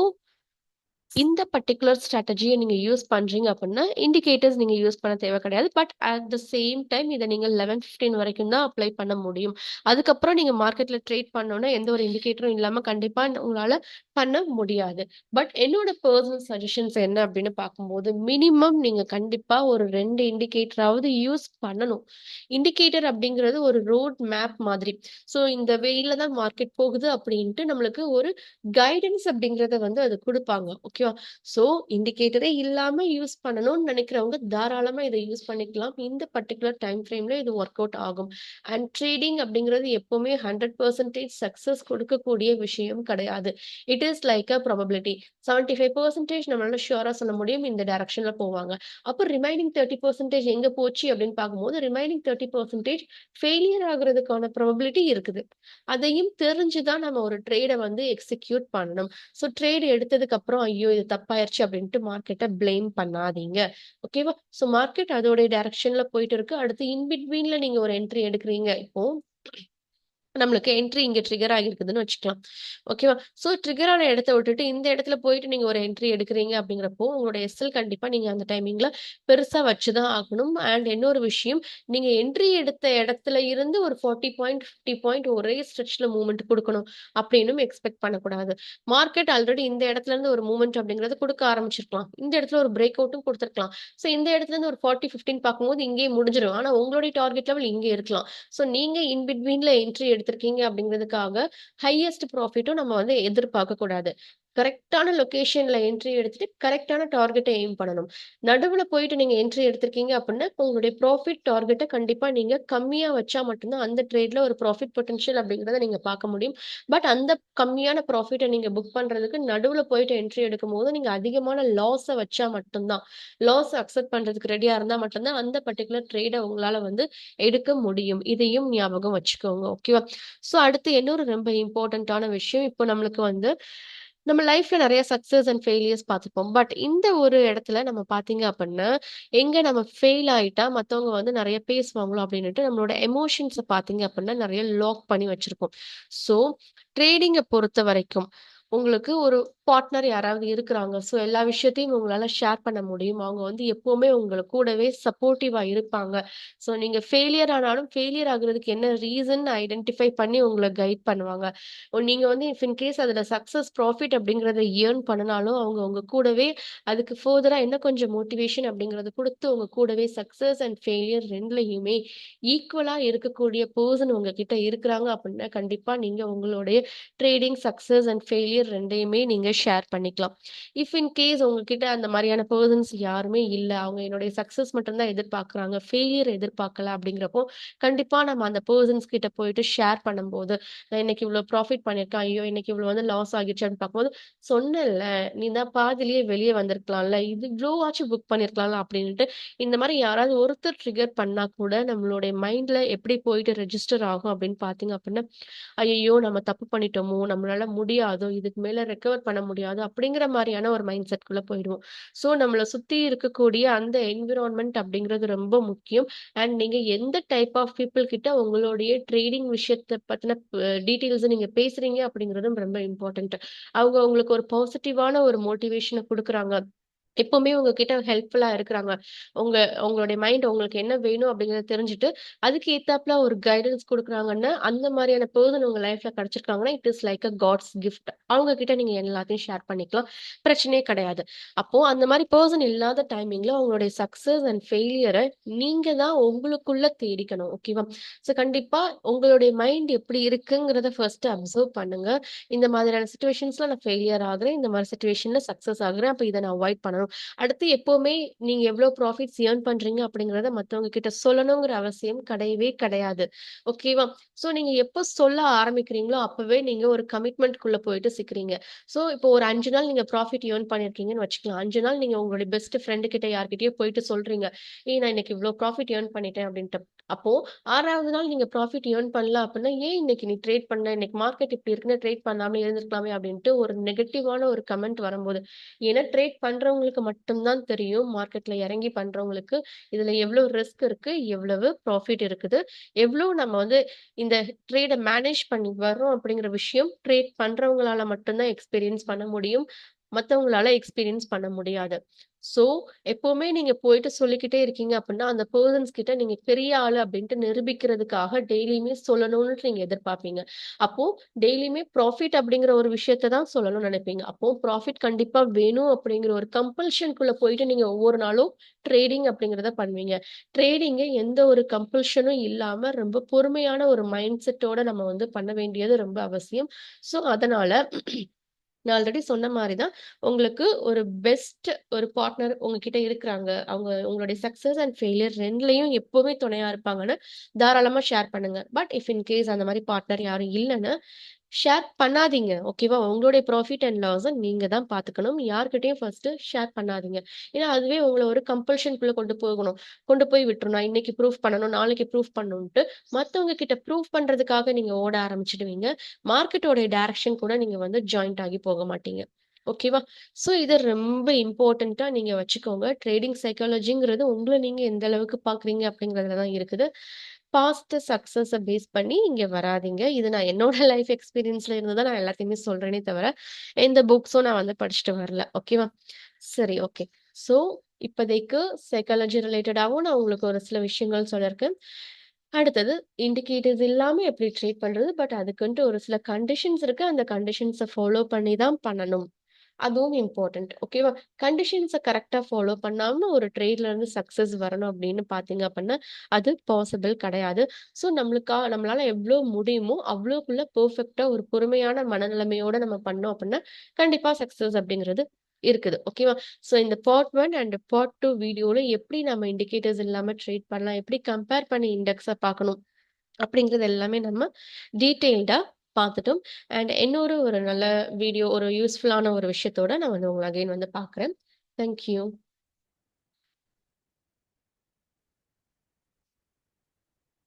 இந்த பர்ட்டிகுலர் ஸ்ட்ராட்டஜிய நீங்க யூஸ் பண்றீங்க அப்படின்னா, இண்டிகேட்டர்ஸ் நீங்க யூஸ் பண்ண தேவை கிடையாது. But at the same time இத நீங்க 11:15 வரைக்கும் தான் அப்ளை பண்ண முடியும். அதுக்கப்புறம் நீங்க மார்க்கெட்ல ட்ரேட் பண்ணணும்னா, எந்த ஒரு இண்டிகேட்டரும் இல்லாம கண்டிப்பா உங்களால பண்ண முடியாது. பட் என்னோட பெர்சனல் சஜஷன்ஸ் என்ன அப்படின்னு பார்க்கும்போது, மினிமம் நீங்க கண்டிப்பா ஒரு 2 இண்டிகேட்டராவது யூஸ் பண்ணணும். இண்டிகேட்டர் அப்படிங்கிறது ஒரு ரோட் மேப் மாதிரி. ஸோ இந்த வேல தான் மார்க்கெட் போகுது அப்படின்ட்டு நம்மளுக்கு ஒரு கைடன்ஸ் அப்படிங்கிறத வந்து அது குடுப்பாங்க. ஓகேவா? ஸோ இண்டிகேட்டரே இல்லாம யூஸ் பண்ணணும்னு நினைக்கிறவங்க தாராளமா இத யூஸ் பண்ணிக்கலாம். இந்த பர்ட்டிகுலர் டைம் ஃப்ரேம்ல இது ஒர்க் அவுட் ஆகும். அண்ட் ட்ரேடிங் அப்படிங்கிறது எப்பவுமே 100% சக்சஸ் கொடுக்கக்கூடிய விஷயம் கிடையாது. It is like a probability. 75% நம்மளால ஷூரா சொல்ல முடியும் இந்த டைரக்ஷன்ல போவாங்க. அப்ப ரிமைனிங் 30% எங்க போச்சு அப்படின்னு பார்க்கும்போது, ரிமைனிங் 30% ஃபெயிலியர் ஆகுறதுக்கான ப்ராபபிலிட்டி இருக்குது. அதையும் தெரிஞ்சு தான் நம்ம ஒரு ட்ரேட வந்து எக்ஸிக்யூட் பண்ணணும். ஸோ ட்ரேட் எடுத்ததுக்கு அப்புறம், ஐயோ! இது தப்பாயிருச்சு அப்டின்ட்டு மார்க்கெட்ட ப்ளேம் பண்ணாதீங்க. ஓகேவா? ஸோ மார்க்கெட் அதோடைய டைரக்ஷன்ல போயிட்டு இருக்கு. அடுத்து இன் பிட்வீன்ல நீங்க ஒரு என்ட்ரி எடுக்குறீங்க. இப்போ நம்மளுக்கு என்ட்ரி இங்க ட்ரிகர் ஆகியிருக்குதுன்னு வச்சுக்கலாம். ஓகேவா? ஸோ ட்ரிகர் ஆன இடத்த விட்டுட்டு, இந்த இடத்துல போயிட்டு நீங்க ஒரு என்ட்ரி எடுக்குறீங்க அப்படிங்கிறப்போ, உங்களோட எஸ்எல் கண்டிப்பா நீங்க அந்த டைமிங்ல பெருசா வச்சு தான் ஆகணும். அண்ட் இன்னொரு விஷயம், நீங்க என்ட்ரி எடுத்த இடத்துல இருந்து ஒரு 40 பாயிண்ட், 50 பாயிண்ட் ஒரே ஸ்ட்ரெச்ல மூவ்மெண்ட் குடுக்கணும் அப்படின்னும் எக்ஸ்பெக்ட் பண்ணக்கூடாது. மார்க்கெட் ஆல்ரெடி இந்த இடத்துல இருந்து ஒரு மூவ்மெண்ட் அப்படிங்கிறது குடுக்க ஆரம்பிச்சிருக்கலாம். இந்த இடத்துல ஒரு பிரேக் அவுட்டும் குடுத்துருக்கலாம். ஸோ இந்த இடத்துல இருந்து ஒரு 40, 15 பார்க்கும்போது இங்கேயே முடிஞ்சிரும். ஆனா உங்களுடைய டார்கெட் லெவல் இங்கே இருக்கலாம். ஸோ நீங்க இன் பிட்வீன்ல என்ட்ரி எடுத்திருக்கீங்க அப்படிங்கிறதுக்காக, ஹையஸ்ட் ப்ராஃபிட்டும் நம்ம வந்து எதிர்பார்க்க கூடாது. கரெக்ட்டான லொகேஷன்ல என்ட்ரி எடுத்துட்டு, கரெக்ட்டான டார்கெட்ட எய்ம் பண்ணணும். நடுவுல போயிட்டு நீங்க என்ட்ரி எடுத்திருக்கீங்க அப்படின்னா, உங்களுடைய ப்ராஃபிட் டார்கெட்ட கண்டிப்பா நீங்க கம்மியா வச்சா மட்டும் தான், அந்த ட்ரேட்ல ஒரு ப்ராஃபிட் பொட்டன்ஷியல் அப்படிங்கிறத நீங்க பார்க்க முடியும். பட் அந்த கம்மியான ப்ராஃபிட்ட நீங்க புக் பண்றதுக்கு நடுவுல போயிட்டு என்ட்ரி எடுக்கும்போது, நீங்க அதிகமான லாஸ வச்சா மட்டும் தான், லாஸ் அக்செப்ட் பண்றதுக்கு ரெடியா இருந்தா மட்டும் தான், அந்த பர்ட்டிகுலர் ட்ரேட உங்களால வந்து எடுக்க முடியும். இதையும் ஞாபகம் வச்சுக்கோங்க. ஓகேவா? ஸோ அடுத்து இன்னொரு ரொம்ப இம்பார்ட்டன்ட்டான விஷயம். இப்போ நம்மளுக்கு வந்து நம்ம லைஃப்ல நெறைய சக்சஸ் அண்ட் ஃபெயிலியர்ஸ் பார்த்துப்போம். பட் இந்த ஒரு இடத்துல நம்ம பார்த்தீங்க அப்படின்னா, எங்க நம்ம ஃபெயில் ஆயிட்டா மத்தவங்க வந்து நெறைய பேசுவாங்களோ அப்படின்னுட்டு நம்மளோட எமோஷன்ஸ பார்த்தீங்க அப்படின்னா, நெறைய லாக் பண்ணி வச்சிருப்போம். ஸோ ட்ரேடிங்க பொறுத்தவரைக்கும், உங்களுக்கு ஒரு பார்ட்னர் யாராவது இருக்கிறாங்க. ஸோ எல்லா விஷயத்தையும் உங்களால ஷேர் பண்ண முடியும். அவங்க வந்து எப்பவுமே உங்கள கூடவே சப்போர்ட்டிவா இருப்பாங்க. ஸோ நீங்க ஃபெயிலியர் ஆனாலும், ஃபெயிலியர் ஆகுறதுக்கு என்ன ரீசன் ஐடென்டிஃபை பண்ணி உங்கள கைட் பண்ணுவாங்க. நீங்க வந்து இஃப் இன் கேஸ் அதுல சக்சஸ், ப்ராஃபிட் அப்படிங்கிறத ஏர்ன் பண்ணுனாலும், அவங்க உங்க கூடவே அதுக்கு ஃபர்தரா இன்னும் கொஞ்சம் மோட்டிவேஷன் அப்படிங்கிறத குடுத்து, உங்க கூடவே சக்சஸ் அண்ட் ஃபெயிலியர் 2லயுமே ஈக்குவலா இருக்கக்கூடிய பெர்சன் உங்ககிட்ட இருக்கிறாங்க அப்படின்னா, கண்டிப்பா நீங்க உங்களுடைய ட்ரேடிங் சக்சஸ் அண்ட் ஃபெயிலியர் 2யுமே நீங்க ஷேர் பண்ணிக்கலாம். இஃப் இன் கேஸ் உங்ககிட்ட அந்த மாரியான பெர்சன்ஸ் யாருமே இல்ல. அவங்க என்னுடைய சக்சஸ் மட்டும் தான் எதிர்பார்க்குறாங்க. ஃபெயிலியர் எதிர்பார்க்கல அப்படிங்கிறப்போ, கண்டிப்பா நம்ம அந்த பெர்சன்ஸ் கிட்ட போயிட்டு ஷேர் பண்ணும்போது, நான் இன்னைக்கு இவ்ளோ ப்ராஃபிட் பண்ணியிருக்கேன். ஐயோ! இன்னைக்கு இவ்ளோ வந்து லாஸ் ஆகிடுச்சு அப்படின்னு பார்க்கும்போது, சொன்னேன்ல, நீ தான் பாதியிலேயே வெளிய வந்திருக்கலாம்ல. இது இவ்ளோவாச்சும் புக் பண்ணியிருக்கலாம்ல அப்படின்ட்டு, இந்த மாரி யாராவது ஒருத்தர் ட்ரிகர் பண்ணா கூட நம்மளுடைய மைண்ட்ல எப்படி போயிட்டு ரெஜிஸ்டர் ஆகும் அப்படின்னு பார்த்தீங்க அப்படின்னா, ஐயய்யோ! நம்ம தப்பு பண்ணிட்டோமோ! நம்மளால முடியாதோ! இதுக்கு மேல ரெக்கவர் பண்ண முடியாதோ! அப்படிங்கிற மாரியான ஒரு மைண்ட் செட்குள்ள போயிடுவோம். ஸோ நம்மள சுத்தி இருக்கக்கூடிய அந்த என்விரான்மென்ட் அப்படிங்கிறது ரொம்ப முக்கியம். அண்ட் நீங்க எந்த டைப் ஆஃப் பீப்பிள் கிட்ட உங்களுடைய ட்ரேடிங் விஷயத்த பத்தின டீட்டெயில்ஸ நீங்க பேசுறீங்க அப்படிங்கிறதும் ரொம்ப இம்பார்ட்டன்ட். அவங்க உங்களுக்கு ஒரு பாசிட்டிவான ஒரு மோட்டிவேஷன குடுக்குறாங்க. எப்பவுமே உங்ககிட்ட ஹெல்ப்ஃபுல்லா இருக்கிறாங்க. உங்க உங்களுடைய மைண்ட் உங்களுக்கு என்ன வேணும் அப்படிங்கிறத தெரிஞ்சுட்டு, அதுக்கு ஏத்தாப்ல ஒரு கைடன்ஸ் குடுக்குறாங்கன்னா, அந்த மாரியான பெர்சன் உங்க லைஃப்ல கிடைச்சிருக்காங்கன்னா, it is like a God's gift. அவங்க கிட்ட நீங்க எல்லாத்தையும் ஷேர் பண்ணிக்கலாம். பிரச்சனையே கிடையாது. அப்போ அந்த மாரி பெர்சன் இல்லாத டைமிங்ல உங்களுடைய சக்சஸ் அண்ட் ஃபெயிலியர நீங்க தான் உங்களுக்குள்ள தேடிக்கணும். ஓகேவா? ஸோ கண்டிப்பா உங்களுடைய மைண்ட் எப்படி இருக்குங்கிறத ஃபர்ஸ்ட்டு அப்சர்வ் பண்ணுங்க. இந்த மாதிரியான சிச்சுவேஷன்ஸ்ல நான் ஃபெயிலியர் ஆகுறேன். இந்த மாரி சிச்சுவேஷன்ல சக்சஸ் ஆகுறேன். அப்ப இத நான் அவாய்ட் பண்ணணும். வரும். அடுத்து எப்பவுமே நீங்க எவ்வளோ ப்ராஃபிட்ஸ் ஏர்ன் பண்றீங்க அப்படிங்கிறத மத்தவங்க கிட்ட சொல்லணுங்கிற அவசியம் கிடையவே கிடையாது. ஓகேவா? ஸோ நீங்க எப்போ சொல்ல ஆரம்பிக்கிறீங்களோ, அப்பவே நீங்க ஒரு கமிட்மெண்ட்குள்ள போயிட்டு சிக்கிறீங்க. ஸோ இப்போ ஒரு 5 நாள் நீங்க ப்ராஃபிட் ஏர்ன் பண்ணியிருக்கீங்கன்னு வச்சுக்கலாம். 5 நாள் நீங்க உங்களுடைய பெஸ்ட் ஃப்ரெண்ட் கிட்ட யார்கிட்டயோ போயிட்டு சொல்றீங்க. "ஏய் நான் இன்னைக்கு இவ்ளோ ப்ராஃபிட் ஏர்ன் பண்ணிட்டேன்" அப்படின்ட்டு. அப்போ 6வது நாள் நீங்க ப்ராஃபிட் ஏர்ன் பண்ணல அப்படின்னா, "ஏன் இன்னைக்கு நீ ட்ரேட் பண்ண? இன்னைக்கு மார்க்கெட் இப்படி இருக்குன்னு ட்ரேட் பண்ணாமலே இருந்திருக்கலாமே" அப்படின்ட்டு ஒரு நெகட்டிவான ஒரு கமெண்ட் வரும்போது, ஏன்னா ட்ரேட் பண்றவங்களுக்கு மட்டும் தான் தெரியும். மார்க்கெட்ல இறங்கி பண்றவங்களுக்கு, இதுல எவ்ளோ ரிஸ்க் இருக்கு, எவ்வளவு ப்ராஃபிட் இருக்குது, எவ்ளோ நம்ம வந்து இந்த ட்ரேட மேனேஜ் பண்ணி வர்றோம் அப்படிங்கிற விஷயம் ட்ரேட் பண்றவங்களால மட்டும் தான் எக்ஸ்பீரியன்ஸ் பண்ண முடியும். மத்தவங்களால எக்ஸ்பீரியன்ஸ் பண்ண முடியாது. ஸோ, எப்பவுமே நீங்க போயிட்டு சொல்லிக்கிட்டே இருக்கீங்க அப்படின்னா, அந்த பெர்சன்ஸ் கிட்ட நீங்க பெரிய ஆளு அப்படின்ட்டு நிரூபிக்கிறதுக்காக டெய்லியுமே சொல்லணும்னு நீங்க எதிர்பார்ப்பீங்க. அப்போ டெய்லியுமே ப்ராஃபிட் அப்படிங்கிற ஒரு விஷயத்த தான் சொல்லணும்னு நினைப்பீங்க. அப்போ ப்ராஃபிட் கண்டிப்பா வேணும் அப்படிங்கிற ஒரு கம்பல்ஷன்க்குள்ள போயிட்டு நீங்க ஒவ்வொரு நாளும் ட்ரேடிங் அப்படிங்கிறத பண்ணுவீங்க. ட்ரேடிங்க எந்த ஒரு கம்பல்ஷனும் இல்லாம ரொம்ப பொறுமையான ஒரு மைண்ட் செட்டோட நம்ம வந்து பண்ண வேண்டியது ரொம்ப அவசியம். ஸோ, அதனால நான் ஆல்ரெடி சொன்ன மாரி தான். உங்களுக்கு ஒரு பெஸ்ட் ஒரு பார்ட்னர் உங்ககிட்ட இருக்குறாங்க. அவங்க உங்களுடைய சக்சஸ் அண்ட் ஃபெயிலியர் 2லயும் எப்பவுமே துணையா இருப்பாங்கன்னு தாராளமா ஷேர் பண்ணுங்க. பட் இஃப் இன் கேஸ் அந்த மாரி பார்ட்னர் யாரும் இல்லன்னு, ஷேர் பண்ணாதீங்க. ஓகேவா? உங்களுடைய ப்ராஃபிட் அண்ட் லாஸ நீங்க தான் பார்த்துக்கணும். யார்கிட்டயும் ஃபர்ஸ்ட்டு ஷேர் பண்ணாதீங்க. ஏன்னா, அதுவே உங்கள ஒரு கம்பல்ஷன்க்குள்ள கொண்டு போய் விட்டுரும். நான் இன்னைக்கு ப்ரூஃப் பண்ணணும், நாளைக்கு ப்ரூஃப் பண்ணணுன்ட்டு மத்தவங்க கிட்ட ப்ரூஃப் பண்றதுக்காக நீங்க ஓட ஆரம்பிச்சுடுவீங்க. மார்க்கெட்டோட டைரக்ஷன் கூட நீங்க வந்து ஜாயிண்ட் ஆகி போக மாட்டீங்க. ஓகேவா? ஸோ இத ரொம்ப இம்பார்ட்டன்ட்டா நீங்க வச்சுக்கோங்க. ட்ரேடிங் சைக்காலஜிங்கிறது உங்கள நீங்க எந்த அளவுக்கு பார்க்குறீங்க அப்படிங்கிறதுல தான் இருக்குது. பாஸ்ட் சக்சஸ பேஸ் பண்ணி இங்க வராதீங்க. இது நான் என்னோட லைஃப் எக்ஸ்பீரியன்ஸ்ல இருந்து தான் நான் எல்லாத்தையுமே சொல்றேனே தவிர, எந்த புக்ஸும் நான் வந்து படிச்சுட்டு வரல. ஓகேவா? சரி, ஓகே. ஸோ இப்போதைக்கு சைக்காலஜி ரிலேட்டடாவும் நான் உங்களுக்கு ஒரு சில விஷயங்கள் சொல்லியிருக்கேன். அடுத்தது இண்டிகேட்டர்ஸ் இல்லாம எப்படி ட்ரேட் பண்றது? பட் அதுக்குன்ட்டு ஒரு சில கண்டிஷன்ஸ் இருக்கு. அந்த கண்டிஷன்ஸ ஃபாலோ பண்ணி தான் பண்ணணும். அதுவும் இம்பார்ட்டன்ட். ஓகேவா? கண்டிஷன்ஸ கரெக்ட்டா ஃபாலோ பண்ணாம ஒரு ட்ரேட்ல இருந்து சக்சஸ் வரணும் அப்படின்னு பார்த்தீங்க அப்படின்னா, அது பாசிபிள் கிடையாது. ஸோ நம்மளால எவ்ளோ முடியுமோ, அவ்ளோக்குள்ள பெர்ஃபெக்ட்டா ஒரு பொறுமையான மனநிலைமையோட நம்ம பண்ணோம் அப்படின்னா, கண்டிப்பா சக்சஸ் அப்படிங்கிறது இருக்குது. ஓகேவா? ஸோ இந்த பார்ட் 1 அண்ட் பார்ட் 2 வீடியோல எப்படி நம்ம இண்டிகேட்டர்ஸ் இல்லாம ட்ரேட் பண்ணலாம்? எப்படி கம்பேர் பண்ணி இண்டெக்ஸ பார்க்கணும்? அப்படிங்கிறது எல்லாமே நம்ம டீட்டெயில்டா பார்த்துட்டோம். அண்ட் இன்னொரு ஒரு நல்ல வீடியோ, ஒரு யூஸ்ஃபுல்லான ஒரு விஷயத்தோட நான் வந்து உங்கள அகைன் வந்து பார்க்குறேன். Thank you.